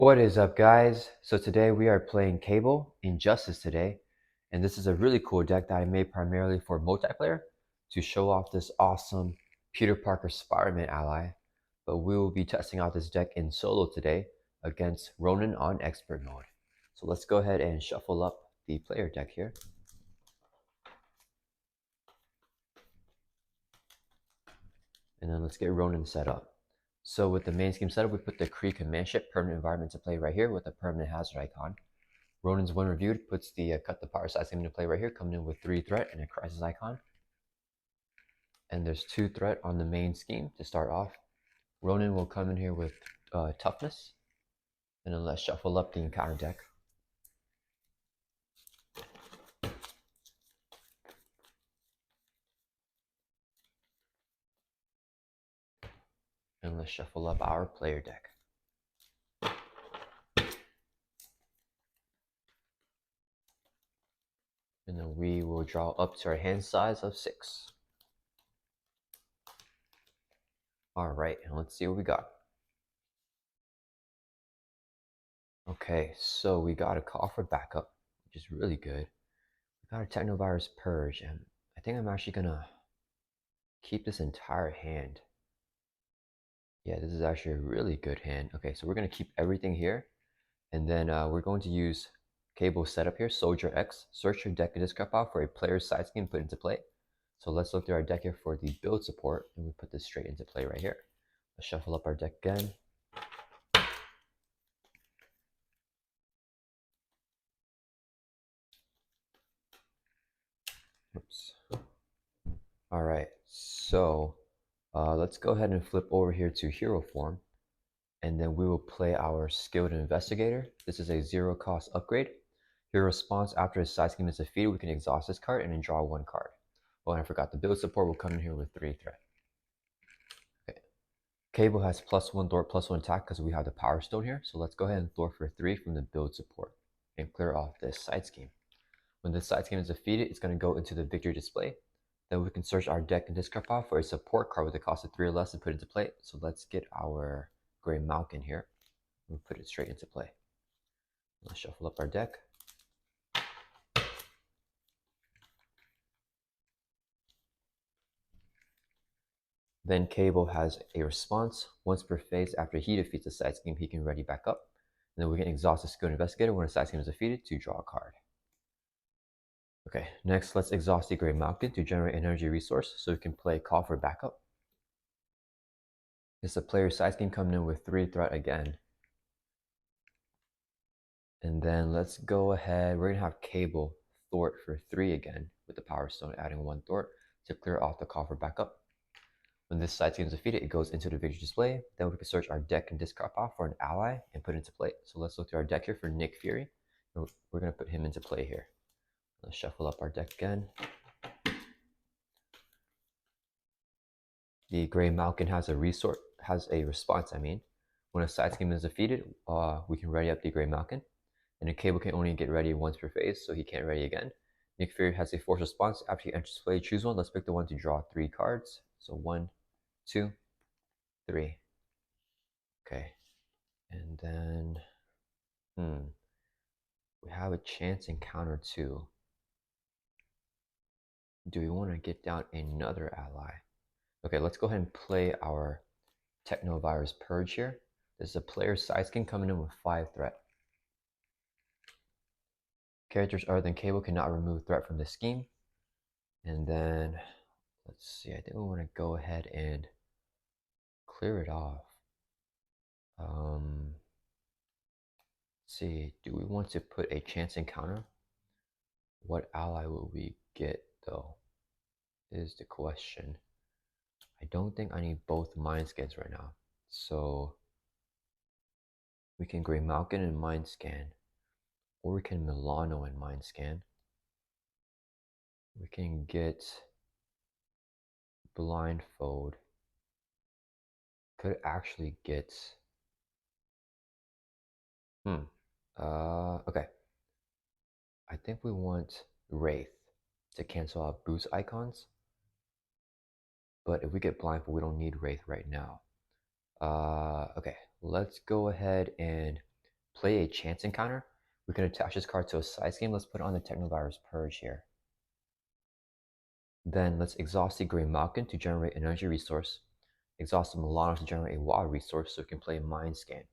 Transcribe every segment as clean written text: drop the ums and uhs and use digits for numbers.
What is up, guys? So today we are playing Cable Injustice today, and this is a really cool deck that I made primarily for multiplayer to show off this awesome Peter Parker Spider-Man ally. But we will be testing out this deck in solo today against Ronan on expert mode. So let's go ahead and shuffle up the player deck here. And then let's get Ronan set up. So with the main scheme setup, we put the Kree command ship permanent environment to play right here with a permanent hazard icon. Ronan's when reviewed puts the cut the power size into play right here, coming in with 3 threat and a crisis icon. And there's 2 threat on the main scheme to start off. Ronan will come in here with toughness, and then let's shuffle up the encounter deck. And let's shuffle up our player deck. And then we will draw up to our hand size of 6. Alright, and let's see what we got. Okay, so we got a call for backup, which is really good. We got a Technovirus Purge, and I think I'm actually gonna keep this entire hand. Yeah, this is actually a really good hand. Okay, so we're going to keep everything here. And then we're going to use Cable setup here, Soldier X. Search your deck and discard pile for a player's side scheme put into play. So let's look through our deck here for the build support, and we put this straight into play right here. Let's shuffle up our deck again. Oops. All right, so let's go ahead and flip over here to hero form. And then we will play our Skilled Investigator. This is a 0 cost upgrade. Your response after his side scheme is defeated, we can exhaust this card and then draw 1 card. Oh, and I forgot, the build support will come in here with 3 threat. Okay. Cable has +1 thwart, +1 attack because we have the Power Stone here. So let's go ahead and thwart for 3 from the build support and clear off this side scheme. When this side scheme is defeated, it's going to go into the victory display. Then we can search our deck and discard pile for a support card with a cost of 3 or less and put it into play. So let's get our Gray Malkin here. We'll put it straight into play. Let's shuffle up our deck. Then Cable has a response. Once per phase after he defeats a side scheme, he can ready back up. And then we can exhaust the Skilled Investigator when a side scheme is defeated to draw a card. Okay, next let's exhaust the Gray Malkin to generate an energy resource so we can play Call for Backup. It's a player's side scheme coming in with 3 threat again. And then let's go ahead, we're gonna have Cable thwart for 3 again with the Power Stone, adding 1 thwart to clear off the Call for Backup. When this side scheme is defeated, it goes into the victory display. Then we can search our deck and discard pile for an ally and put it into play. So let's look through our deck here for Nick Fury. We're going to put him into play here. Let's shuffle up our deck again. The Gray Malkin has a response. When a side scheme is defeated, we can ready up the Gray Malkin. And the Cable can only get ready once per phase, so he can't ready again. Nick Fury has a force response. After he enters play, choose one. Let's pick the one to draw 3 cards. So 1, 2, 3. Okay. And then, we have a chance encounter too. Do we want to get down another ally? Okay, let's go ahead and play our Technovirus Purge here. This is a player's side scheme coming in with 5 threat. Characters other than Cable cannot remove threat from the scheme. And then, let's see, I think we want to go ahead and clear it off. Let's see, do we want to put a chance encounter? What ally will we get though, is the question. I don't think I need both Mind Scans right now. So we can Gray Malkin and Mind Scan. Or we can Milano and Mind Scan. We can get Blindfold. Could actually get... okay. I think we want Wraith to cancel out boost icons. But if we get Blindfold, we don't need Wraith right now. Okay, let's go ahead and play a chance encounter, we can attach this card to a side scheme. Let's put on the Technovirus Purge here. Then let's exhaust the Gray Malkin to generate an energy resource. Exhaust the Milano to generate a wild resource so we can play Mind Scan.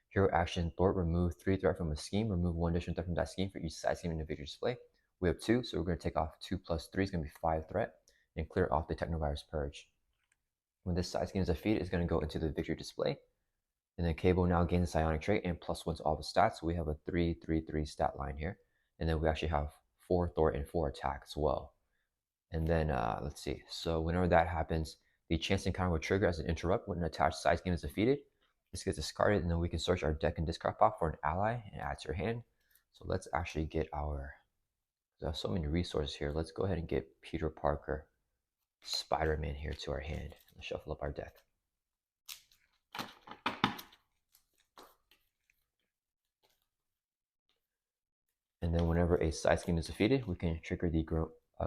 Hero action, Thwart, remove 3 threat from a scheme. Remove 1 additional threat from that scheme for each side scheme in the victory display. We have 2, so we're going to take off 2 plus 3 is going to be 5 threat, and clear off the Technovirus Purge. When this side scheme is defeated, it's going to go into the victory display. And then Cable now gains a psionic trait and +1 to all the stats. So we have a 3-3-3 stat line here. And then we actually have 4 Thwart and 4 attack as well. And then let's see. So whenever that happens, the chance encounter will trigger as an interrupt when an attached side scheme is defeated. This gets discarded, and then we can search our deck and discard pile for an ally and add to your hand. So let's actually get our, there's so many resources here. Let's go ahead and get Peter Parker, Spider-Man here to our hand. Let's shuffle up our deck. And then whenever a side scheme is defeated, we can trigger the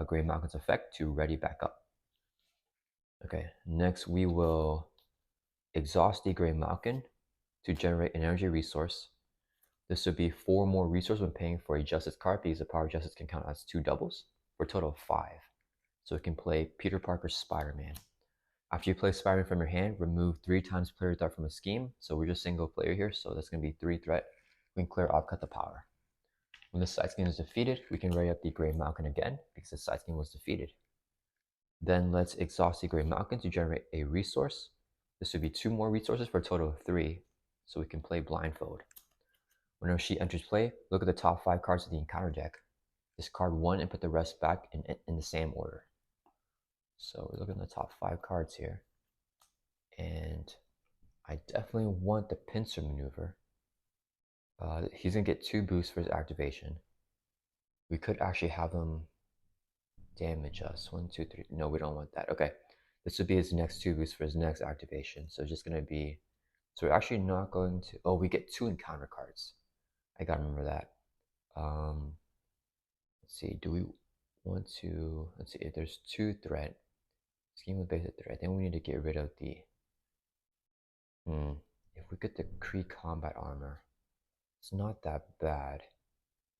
Gray Malkin's effect to ready back up. Okay, next we will exhaust the Gray Malkin to generate an energy resource. This would be 4 more resources when paying for a Justice card because the power of Justice can count as 2 doubles for a total of 5. So it can play Peter Parker Spider-Man. After you play Spider-Man from your hand, remove 3 times player threat from a scheme. So we're just single player here, so that's going to be 3 threat. We can clear off, cut the power. When the side scheme is defeated, we can ready up the Gray Malkin again because the side scheme was defeated. Then let's exhaust the Gray Malkin to generate a resource. This would be 2 more resources for a total of 3, so we can play Blindfold. Whenever she enters play, look at the top 5 cards of the encounter deck. Discard 1 and put the rest back in the same order. So we're looking at the top 5 cards here. And I definitely want the pincer maneuver. He's going to get 2 boosts for his activation. We could actually have him damage us. 1, 2, 3. No, we don't want that. Okay. This would be his next 2 boosts for his next activation. So it's just going to be... So we're actually not going to... Oh, we get 2 encounter cards. I got to remember that. Let's see. Do we want to... Let's see. If there's 2 threat. Scheme with basic threat. Then we need to get rid of the... If we get the Kree combat armor, it's not that bad.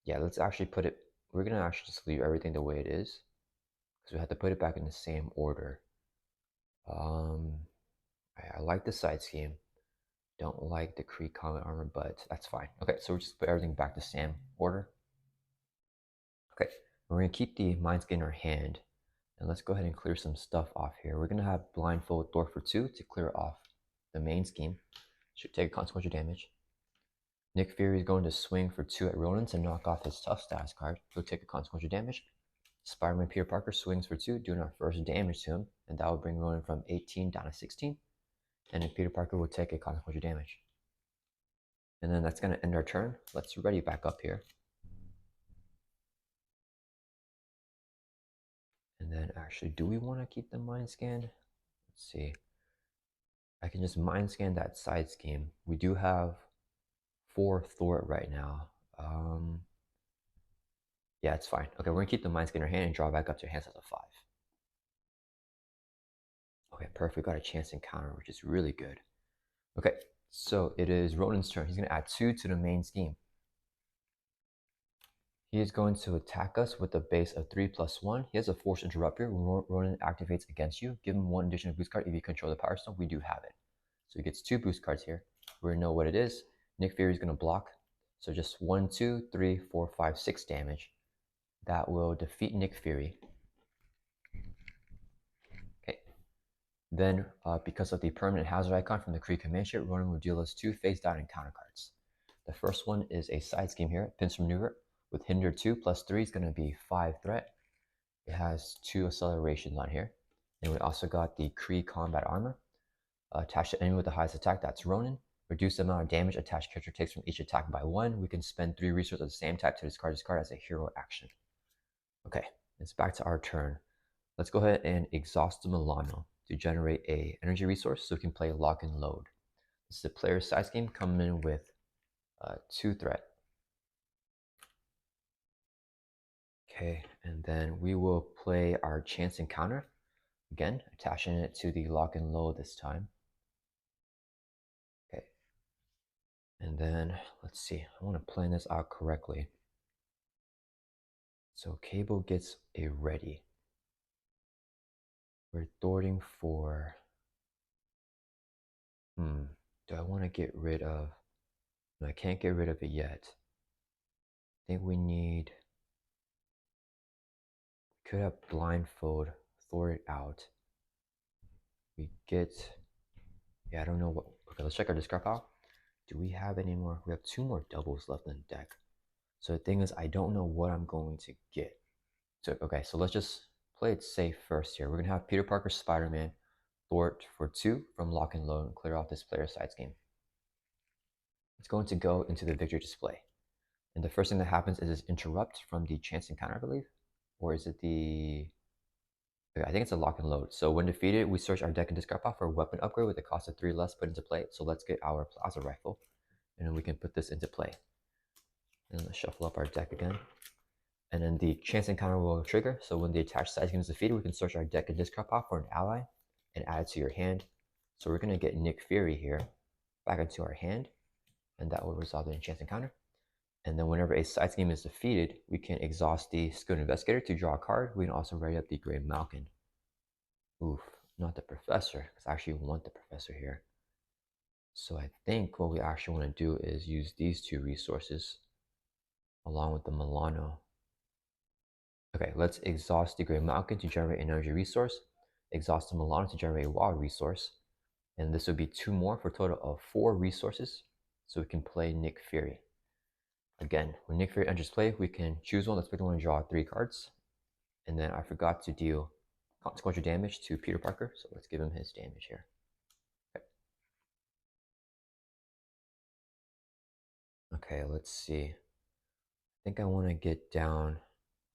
Yeah, let's actually put it... We're going to actually just leave everything the way it is. Because we have to put it back in the same order. I like the side scheme. Don't like the Kree combat armor, but that's fine. Okay, so we're just put everything back to the same order. Okay, we're going to keep the Mind Scan in our hand. And let's go ahead and clear some stuff off here. We're going to have Blindfold Thor for 2 to clear off the main scheme. Should take a consequential damage. Nick Fury is going to swing for 2 at Ronan to knock off his tough status card. He'll take a consequential damage. Spider-Man Peter Parker swings for 2, doing our first damage to him, and that will bring Ronan from 18 down to 16. And then Peter Parker will take a consequential damage. And then that's going to end our turn. Let's ready back up here. And then actually, do we want to keep the Mind Scan? Let's see. I can just Mind Scan that side scheme. We do have 4 Thwart right now. Yeah, it's fine. Okay, we're going to keep the Mind Scan in our hand and draw back up to your hands as a 5. Okay, perfect. We got a chance encounter, which is really good. Okay, so it is Ronan's turn. He's going to add 2 to the main scheme. He is going to attack us with a base of 3 plus 1. He has a force interrupt here. When Ronan activates against you, give him 1 additional boost card if you control the Power Stone. We do have it. So he gets 2 boost cards here. We know what it is. Nick Fury is going to block. So just 1, 2, 3, 4, 5, 6 damage. That will defeat Nick Fury. Okay. Then, because of the permanent hazard icon from the Kree command ship, Ronan will deal us 2 face down encounter cards. The first one is a side scheme here, pincer maneuver. With hinder 2 plus 3 is going to be 5 threat. It has 2 accelerations on here. And we also got the Kree combat armor. Attach to enemy with the highest attack, that's Ronan. Reduce the amount of damage attached character takes from each attack by 1. We can spend 3 resources of the same type to discard this card as a hero action. Okay, it's back to our turn. Let's go ahead and exhaust the Milano to generate a energy resource so we can play Lock and Load. This is a player side scheme coming in with 2 threat. Okay, and then we will play our chance encounter. Again, attaching it to the Lock and Load this time. Okay. And then, let's see, I want to plan this out correctly. So Cable gets a ready. We're thwarting for, do I want to get rid of, no, I can't get rid of it yet. I think we could have blindfold, thwart it out. We get, yeah, I don't know what, okay, let's check our discard pile. Do we have any more? We have 2 more doubles left in the deck. So the thing is, I don't know what I'm going to get. So, okay, so let's just play it safe first here. We're going to have Peter Parker Spider-Man thwart for 2 from lock and load and clear off this player's side scheme. It's going to go into the victory display. And the first thing that happens is this interrupt from the chance encounter, I believe. Or is it the... Okay, I think it's a lock and load. So when defeated, we search our deck and discard pile for a weapon upgrade with a cost of 3 less put into play. So let's get our plasma rifle. And then we can put this into play. And let's shuffle up our deck again. And then the chance encounter will trigger. So when the attached side scheme is defeated, we can search our deck and discard pile for an ally and add it to your hand. So we're going to get Nick Fury here back into our hand. And that will resolve the chance encounter. And then whenever a side scheme is defeated, we can exhaust the Skilled Investigator to draw a card. We can also ready up the Grey Malkin. Oof, not the Professor, because I actually want the Professor here. So I think what we actually want to do is use these 2 resources along with the Milano. Okay, let's exhaust the Grey Malkin to generate an energy resource, exhaust the Milano to generate a wild resource, and this would be 2 more for a total of 4 resources, so we can play Nick Fury. Again, when Nick Fury enters play, we can choose one. Let's pick the one and draw 3 cards. And then I forgot to deal consequential damage to Peter Parker, so let's give him his damage here. Okay, let's see. I think I want to get down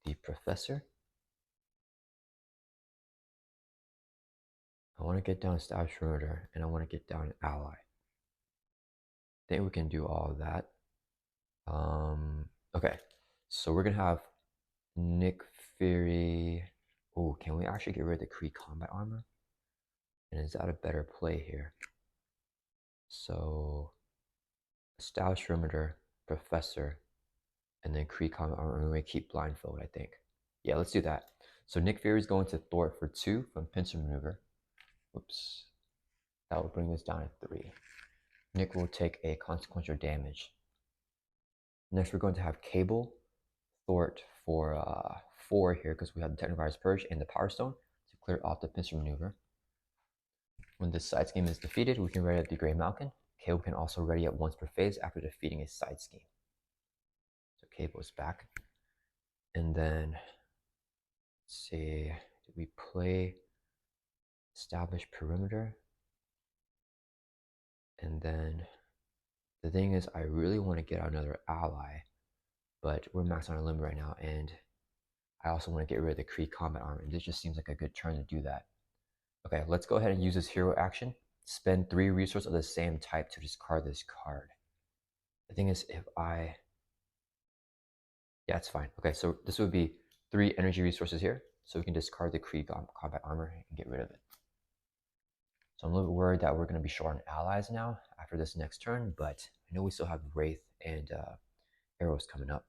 the Professor. I want to get down Stab Schroeder, and I want to get down an ally. I think we can do all of that. Okay, so we're going to have Nick Fury. Oh, can we actually get rid of the Kree combat armor? And is that a better play here? So, Stab Schroeder, Professor, and then Kree combat armor, and we keep blindfold, I think. Yeah, let's do that. So Nick Fury is going to thwart for 2 from pincer maneuver. Oops. That will bring us down to 3. Nick will take a consequential damage. Next, we're going to have Cable thwart for 4 here because we have the Technovirus Purge and the Power Stone to clear off the pincer maneuver. When this side scheme is defeated, we can ready up the Grey Malkin. Cable can also ready up once per phase after defeating a side scheme. So Cable is back. And then, let's see, did we play Establish Perimeter? And then the thing is, I really want to get out another ally, but we're maxed on our limit right now, and I also want to get rid of the Kree combat armor. This just seems like a good turn to do that. Okay, let's go ahead and use this hero action. Spend 3 resources of the same type to discard this card. The thing is, if I... Yeah, it's fine. Okay, so this would be 3 energy resources here, so we can discard the Kree combat armor and get rid of it. So I'm a little bit worried that we're going to be short on allies now after this next turn, but I know we still have Wraith and Arrows coming up.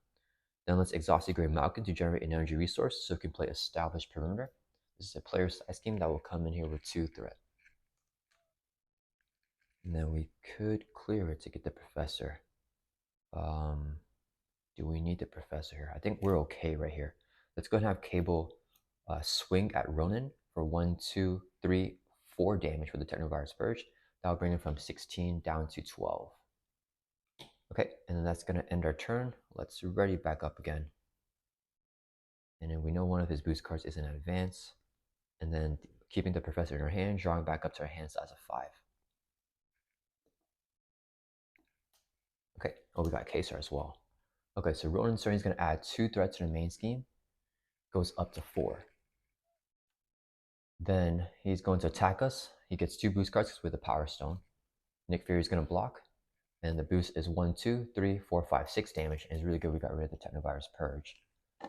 Then let's exhaust the Grey Malkin to generate an energy resource so we can play Establish Perimeter. This is a player side scheme that will come in here with 2 threat. And then we could clear it to get the Professor. Do we need the Professor here? I think we're okay right here. Let's go ahead and have Cable swing at Ronan for 1, 2, 3, 4 damage with the Technovirus Purge. That'll bring him from 16 down to 12. Okay, and then that's going to end our turn. Let's ready back up again. And then we know one of his boost cards is an advance. And then keeping the Professor in our hand, drawing back up to our hand size of 5. Okay, oh, we got Kesar as well. Okay, so Ronan's turn is going to add 2 threats to the main scheme. Goes up to 4. Then he's going to attack us. He gets 2 boost cards with a Power Stone. Nick Fury is going to block. And the boost is 1, 2, 3, 4, 5, 6 damage. And it's really good we got rid of the Technovirus Purge.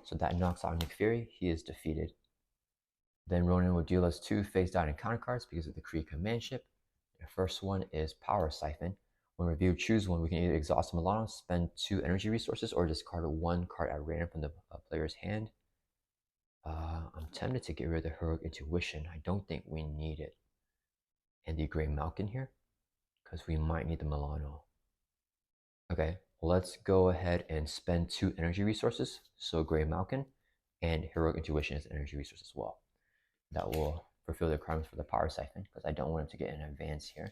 So that knocks out Nick Fury. He is defeated. Then Ronan will deal us 2 face down encounter cards because of the Kree command ship. The first one is Power Siphon. When reviewed, choose one. We can either exhaust Milano, spend 2 energy resources, or discard 1 card at random from the player's hand. I'm tempted to get rid of the Heroic Intuition. I don't think we need it. And the Gray Malkin here, because we might need the Milano. Okay, let's go ahead and spend 2 energy resources. So Gray Malkin and Heroic Intuition is an energy resource as well. That will fulfill the requirements for the Power Siphon, because I don't want him to get an advance here.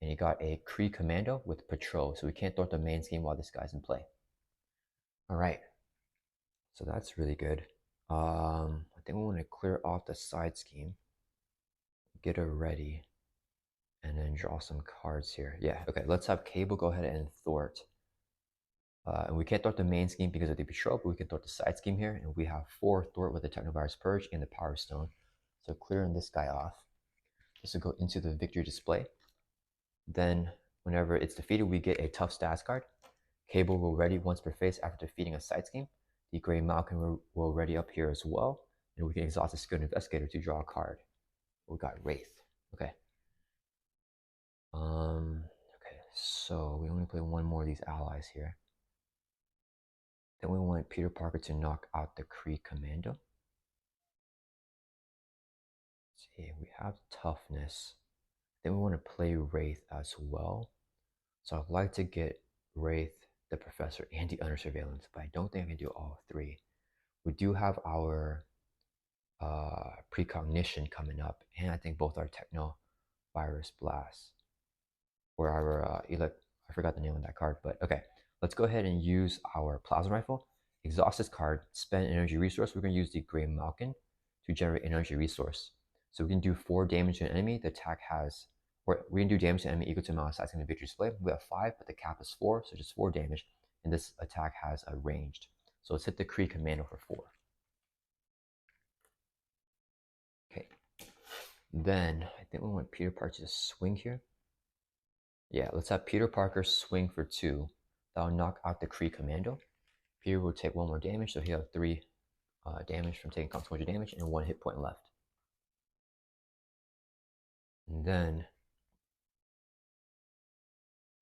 And he got a Kree Commando with Patrol, so we can't thwart the main scheme while this guy's in play. All right, so that's really good. I think we want to clear off the side scheme, get her ready, and then draw some cards here. Yeah, okay, let's have Cable go ahead and thwart. And we can't thwart the main scheme because of the Patrol, but we can thwart the side scheme here, and we have 4 thwart with the Technovirus Purge and the Power Stone. So clearing this guy off. This will go into the victory display. Then, whenever it's defeated, we get a tough stats card. Cable will ready once per phase after defeating a side scheme. The Gray Malkin will ready up here as well. And we can exhaust the Skilled Investigator to draw a card. We got Wraith. Okay. Okay, so we only play 1 more of these allies here. Then we want Peter Parker to knock out the Kree Commando. Let's see, we have Toughness. Then we want to play Wraith as well. So I'd like to get Wraith, the Professor, and the Under Surveillance, but I don't think I can do all 3. We do have our Precognition coming up, and I think both our Techno Virus Blast, or our I forgot the name of that card, but okay. Let's go ahead and use our Plasma Rifle, exhaust this card, spend energy resource. We're going to use the Gray Malkin to generate energy resource. So we can do 4 damage to an enemy. The attack has, or we can do damage to an enemy equal to the amount of size in the victory display. We have 5, but the cap is 4, so just 4 damage. And this attack has a ranged. So let's hit the Kree Commando for 4. Okay. Then I think we want Peter Parker to swing here. Yeah, let's have Peter Parker swing for 2. That'll knock out the Kree Commando. Peter will take 1 more damage, so he'll have 3 damage from taking consequential damage and 1 hit point left. And then,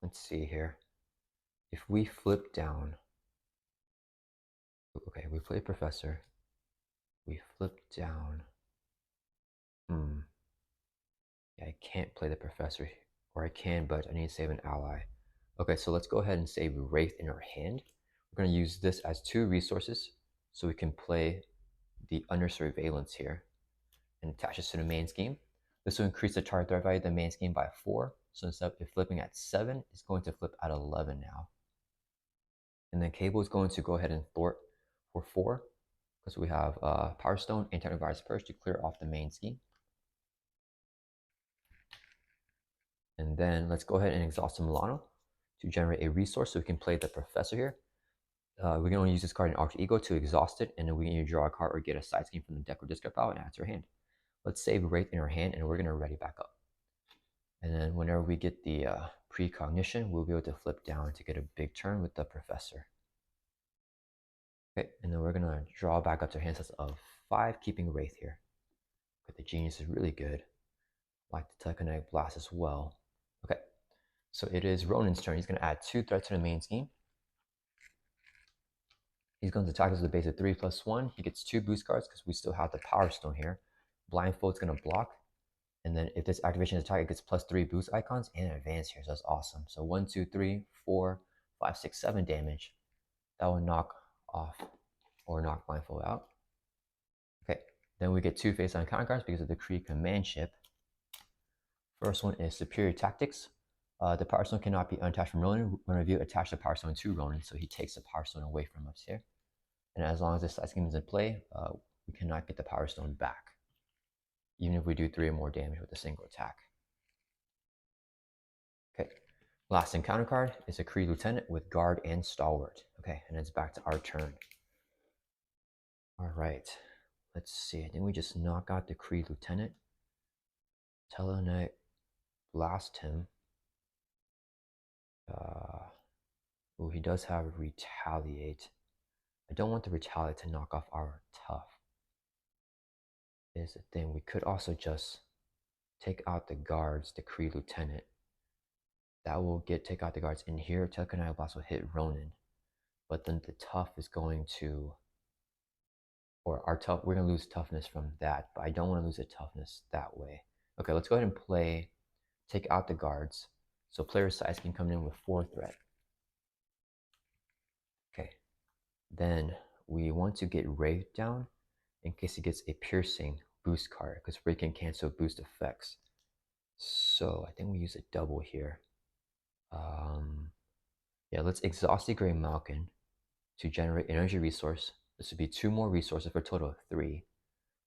let's see here. If we flip down, okay, we play Professor. We flip down. Yeah, I can't play the Professor, or I can, but I need to save an ally. Okay, so let's go ahead and save Wraith in our hand. We're going to use this as 2 resources, so we can play the Under Surveillance here and attach this to the main scheme. This will increase the target threat value of the main scheme by 4. So instead of flipping at 7, it's going to flip at 11 now. And then Cable is going to go ahead and thwart for 4, because we have Power Stone and Technovirus Purge to clear off the main scheme. And then let's go ahead and exhaust the Milano to generate a resource so we can play the Professor here. We can only use this card in Alter Ego to exhaust it, and then we can either draw a card or get a side scheme from the deck or discard pile and add to our hand. Let's save Wraith in our hand, and we're going to ready back up. And then whenever we get the Precognition, we'll be able to flip down to get a big turn with the Professor. Okay, and then we're going to draw back up to hand sets of 5, keeping Wraith here. But the Genius is really good. Like the Telekinetic Blast as well. Okay, so it is Ronan's turn. He's going to add 2 threats to the main scheme. He's going to attack us with a base of 3+1. He gets 2 boost cards because we still have the Power Stone here. Blindfold's going to block. And then if this activation is attack, it gets +3 boost icons and an advance here. So that's awesome. So 1, 2, 3, 4, 5, 6, 7 damage. That will knock off or knock Blindfold out. Okay, then we get 2 face-on counter cards because of the Kree Command Ship. First one is Superior Tactics. The Power Stone cannot be unattached from Ronan. When review, attach the Power Stone to Ronan, so he takes the Power Stone away from us here. And as long as this side scheme is in play, we cannot get the Power Stone back, even if we do 3 or more damage with a single attack. Okay, last encounter card is a Kree Lieutenant with Guard and Stalwart. Okay, and it's back to our turn. All right, let's see. I think we just knock out the Kree Lieutenant. Telekinetic Blast him. Oh, he does have Retaliate. I don't want the Retaliate to knock off our Tough. Is the thing. We could also just take out the guards, the Kree Lieutenant, That will take out the guards in here. Telekinetic Blast will hit Ronan. But then the tough is going to, or our tough, we're going to lose toughness from that. But I don't want to lose the toughness that way. Okay, let's go ahead and play, take out the guards. So player size can come in with 4 threat. Okay, then we want to get Wraith down in case he gets a piercing boost card, because Wraith can cancel boost effects. So I think we use a double here. Yeah, let's exhaust the Grey Malkin to generate energy resource. This would be 2 more resources for a total of 3.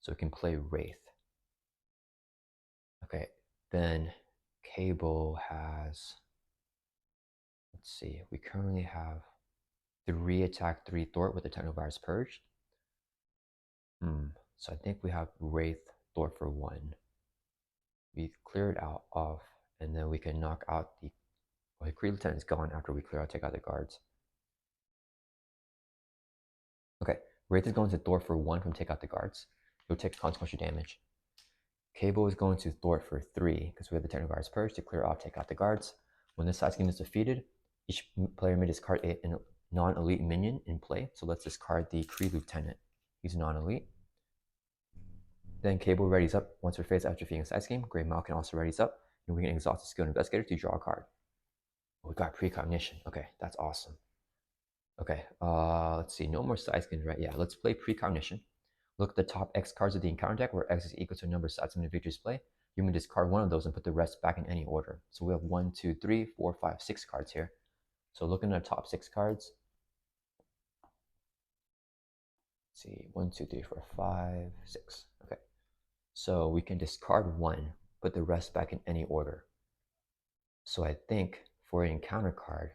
So we can play Wraith. Okay, then Cable has, let's see, we currently have 3 attack, 3 thwart with the Technovirus Purge. So I think we have Wraith thwart for 1. We clear it out off, and then we can knock out the, well, the Kree Lieutenant is gone after we take out the guards. Okay, Wraith is going to thwart for 1 from take out the guards. He'll take consequential damage. Cable is going to thwart for 3 because we have the Technovirus Purge to clear off, take out the guards. When this side scheme is defeated, each player may discard a non-elite minion in play. So let's discard the Kree Lieutenant. He's non-elite. Then Cable readies up once we're phased after defeating a side scheme. Grey Malkin also readies up, and we can exhaust the Skilled Investigator to draw a card. Oh, we got Precognition. Okay, that's awesome. Okay, let's see. No more side schemes, right? Yeah, let's play Precognition. Look at the top X cards of the encounter deck, where X is equal to a number of side schemes individuals play. You can discard one of those and put the rest back in any order. So we have 1, 2, 3, 4, 5, 6 cards here. So looking at the top 6 cards, let's see, 1, 2, 3, 4, 5, 6. Okay, so we can discard 1, put the rest back in any order. So I think for an encounter card,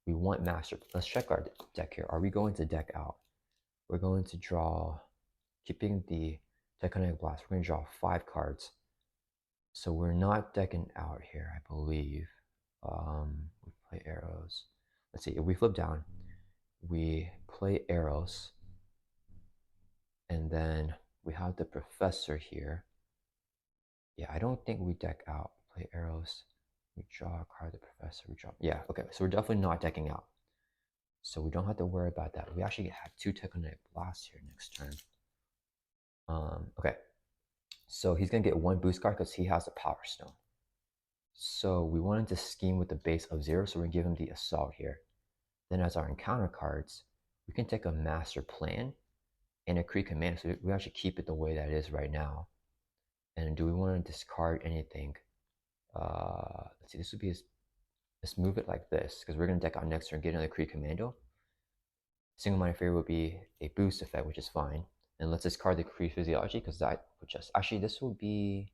we want Master. Let's check our deck here. Are we going to deck out? We're going to draw, keeping the Tectonic Blast, we're going to draw 5 cards. So we're not decking out here, I believe. We play arrows. Let's see, if we flip down, we play arrows. And then we have the Professor here. Yeah, I don't think we deck out. Play arrows. We draw a card, the Professor, we draw. Yeah, okay, so we're definitely not decking out. So we don't have to worry about that. We actually have 2 Tectonic Blasts here next turn. Okay, so he's gonna get 1 boost card because he has a Power Stone. So we wanted to scheme with the base of 0, so we're gonna give him the Assault here. Then as our encounter cards, we can take a Master Plan and a Kree Command. So we actually keep it the way that it is right now. And do we want to discard anything? Let's see, this would be let's move it like this, because we're gonna deck out next turn, get another Kree Commando. Single-minded Fury would be a boost effect, which is fine. And let's discard the Kree Physiology, because that would just, actually this would be,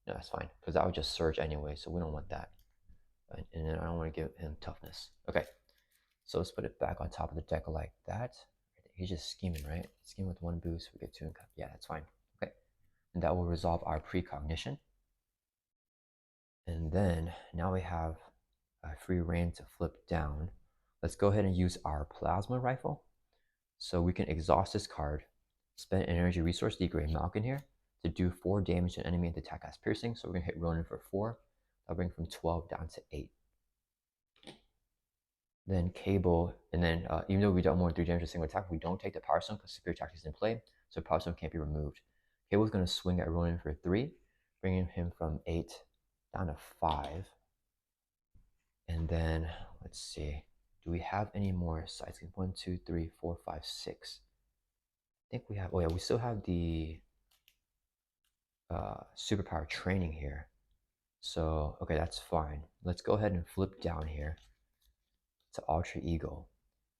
no, that's fine, because that would just surge anyway, so we don't want that. And then I don't want to give him toughness. Okay, so let's put it back on top of the deck like that. He's just scheming, right? Scheme with 1 boost, we get 2 income. Yeah, that's fine. Okay, and that will resolve our Precognition. And then now we have a free reign to flip down. Let's go ahead and use our Plasma Rifle. So we can exhaust this card, spend an energy resource, the Grey Malkin here, to do 4 damage to an enemy and the attack has piercing. So we're going to hit Ronan for 4. That'll bring from 12 down to 8. Then Cable, and then even though we don't more 3 damage to a single attack, we don't take the Power Stone because Superior Tactics is in play, so Power Stone can't be removed. Cable's going to swing at Ronan for 3, bringing him from 8 down to 5. And then, let's see, do we have any more sides? 1, 2, 3, 4, 5, 6. I think we have, oh yeah, we still have the superpower training here. So, okay, that's fine. Let's go ahead and flip down here to Alter Ego.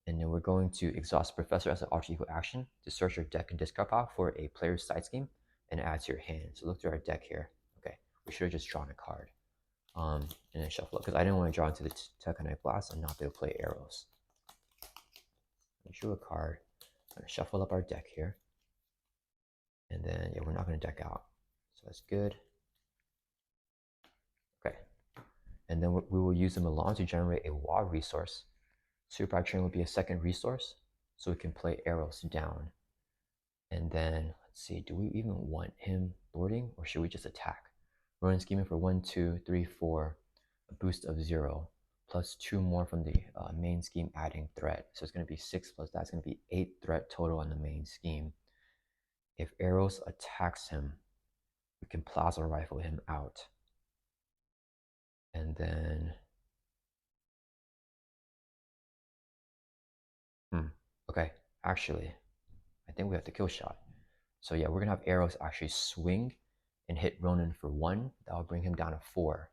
And then we're going to exhaust Professor as an Alter Ego action to search your deck and discard pile for a player's side scheme and add to your hand. So look through our deck here. Okay, we should have just drawn a card. And then shuffle up, because I didn't want to draw into the Tectonic Blast and not be able to play arrows. Drew a card. I'm going to shuffle up our deck here. And then, yeah, we're not going to deck out. So that's good. Okay. And then we will use the Milan to generate a wall resource. Super Train will be a second resource, so we can play arrows down. And then, let's see, do we even want him boarding, or should we just attack? Ronan scheming for 1, 2, 3, 4, a boost of 0. plus 2 more from the main scheme adding threat. So it's going to be 6 plus that's going to be 8 threat total on the main scheme. If arrows attacks him, we can plasma rifle him out. And then, okay, actually, I think we have the kill shot. So yeah, we're gonna have arrows actually swing and hit Ronan for 1. That will bring him down to 4.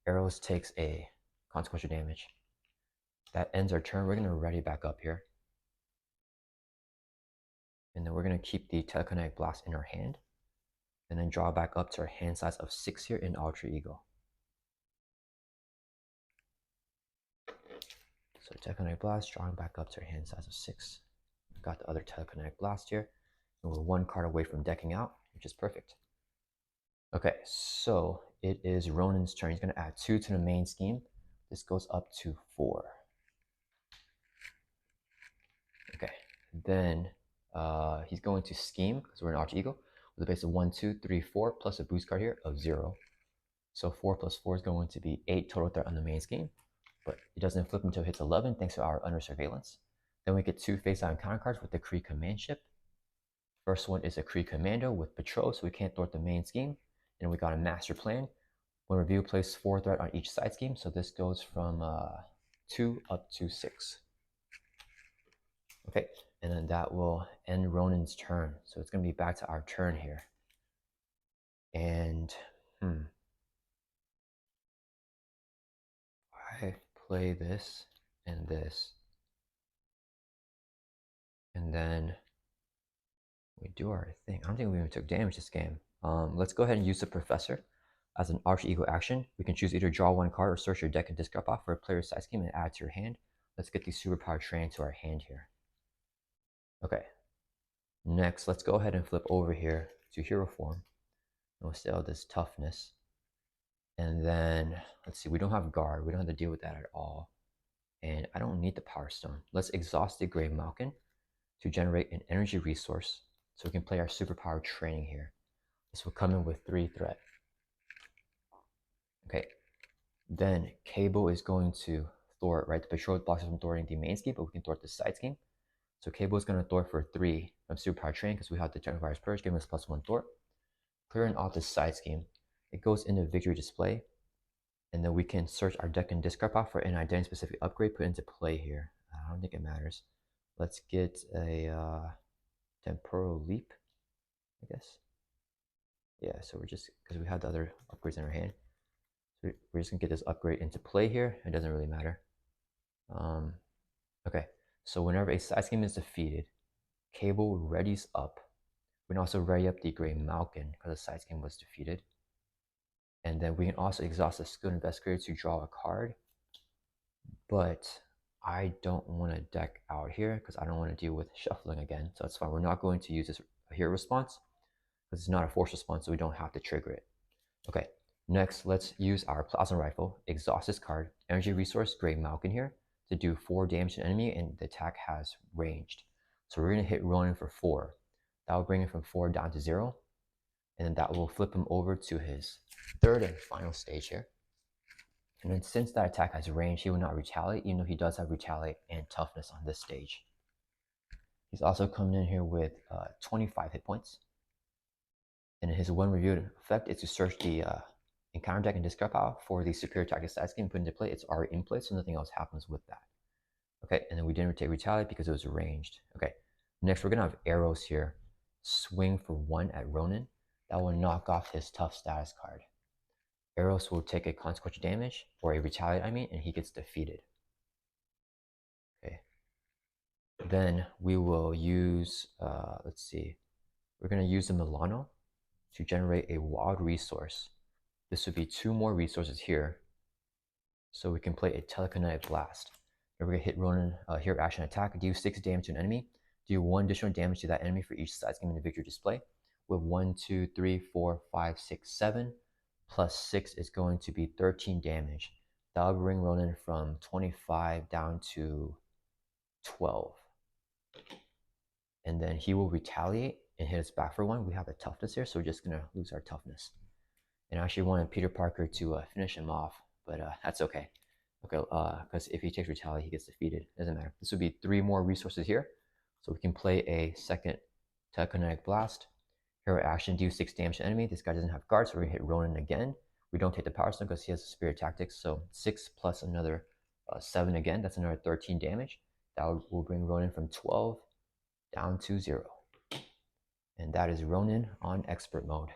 Arrows takes a consequential damage. That ends our turn. We're gonna ready back up here. And then we're gonna keep the telekinetic blast in our hand. And then draw back up to our hand size of 6 here in Alter Ego. So telekinetic blast, drawing back up to our hand size of 6. Got the other telekinetic blast here. And we're 1 card away from decking out, which is perfect. Okay, so it is Ronan's turn. He's going to add 2 to the main scheme. This goes up to 4. Okay, then he's going to scheme, because we're in Arch Eagle, with a base of 1, 2, 3, 4, plus a boost card here of 0. So 4 plus 4 is going to be 8 total threat on the main scheme, but it doesn't flip until it hits 11 thanks to our under surveillance. Then we get 2 face-down counter cards with the Kree command ship. First one is a Kree commando with patrol, so we can't thwart the main scheme. And we got a master plan. When review, place 4 threat on each side scheme, so this goes from 2 up to 6. Okay, and then that will end Ronan's turn. So it's going to be back to our turn here. And I play this and this, and then we do our thing. I don't think we even took damage this game. Let's go ahead and use the Professor as an Arch Ego action. We can choose either draw 1 card or search your deck and discard off for a player's side scheme and add to your hand. Let's get the superpower train to our hand here. Okay. Next, let's go ahead and flip over here to hero form. And we'll sell this toughness. And then, let's see, we don't have guard. We don't have to deal with that at all. And I don't need the power stone. Let's exhaust the Gray Malkin to generate an energy resource so we can play our superpower training here. This will come in with 3 threat. Okay. Then Cable is going to thwart, right? The patrol blocks us from thwarting the main scheme, but we can thwart the side scheme. So Cable is going to thwart for 3 from superpower training because we have the Technical Virus Purge, giving us +1 thwart. Clearing off this side scheme, it goes into victory display, and then we can search our deck and discard pile for an identity specific upgrade put into play here. I don't think it matters. Let's get a temporal leap, I guess. Yeah, so we're just, because we have the other upgrades in our hand, so we're just gonna get this upgrade into play here. It doesn't really matter. Okay, so whenever a side scheme is defeated, Cable readies up. We can also ready up the Gray Malkin because the side scheme was defeated. And then we can also exhaust the Skilled Investigator to draw a card. But I don't want to deck out here because I don't want to deal with shuffling again. So that's fine. We're not going to use this hero response because it's not a force response, so we don't have to trigger it. Okay, next, let's use our Plasma Rifle, exhaust this card, energy resource, Gray Malkin here, to do 4 damage to an enemy, and the attack has ranged. So we're going to hit Ronan for 4. That will bring him from 4 down to 0. And then that will flip him over to his 3rd and final stage here. And then since that attack has range, he will not retaliate, even though he does have retaliate and toughness on this stage. He's also coming in here with 25 hit points. And his one reviewed effect is to search the encounter deck and discard pile for the superior tactic side scheme put into play. It's already in play, so nothing else happens with that. Okay, and then we didn't take retaliate because it was ranged. Okay, next we're gonna have arrows here. Swing for 1 at Ronan. That will knock off his tough status card. Arrows will take a consequential damage, or a retaliate, and he gets defeated. Okay. Then we will use, let's see, we're going to use the Milano to generate a wild resource. This would be 2 more resources here, so we can play a telekinetic blast. And we're going to hit Ronan, hero action attack, deal 6 damage to an enemy, do 1 additional damage to that enemy for each side scheme in the victory display, with 1, 2, 3, 4, 5, 6, 7. Plus 6 is going to be 13 damage. That will bring Ronan from 25 down to 12. And then he will retaliate and hit us back for 1. We have a toughness here, so we're just going to lose our toughness. And I actually wanted Peter Parker to finish him off, but that's okay. Okay, because if he takes retaliate, he gets defeated. Doesn't matter. This would be 3 more resources here. So we can play a second telekinetic blast. Hero action, do 6 damage to enemy. This guy doesn't have guard, so we're gonna hit Ronan again. We don't take the power stone because he has a spirit tactics. So 6 plus another 7 again. That's another 13 damage. That will bring Ronan from 12 down to 0. And that is Ronan on expert mode.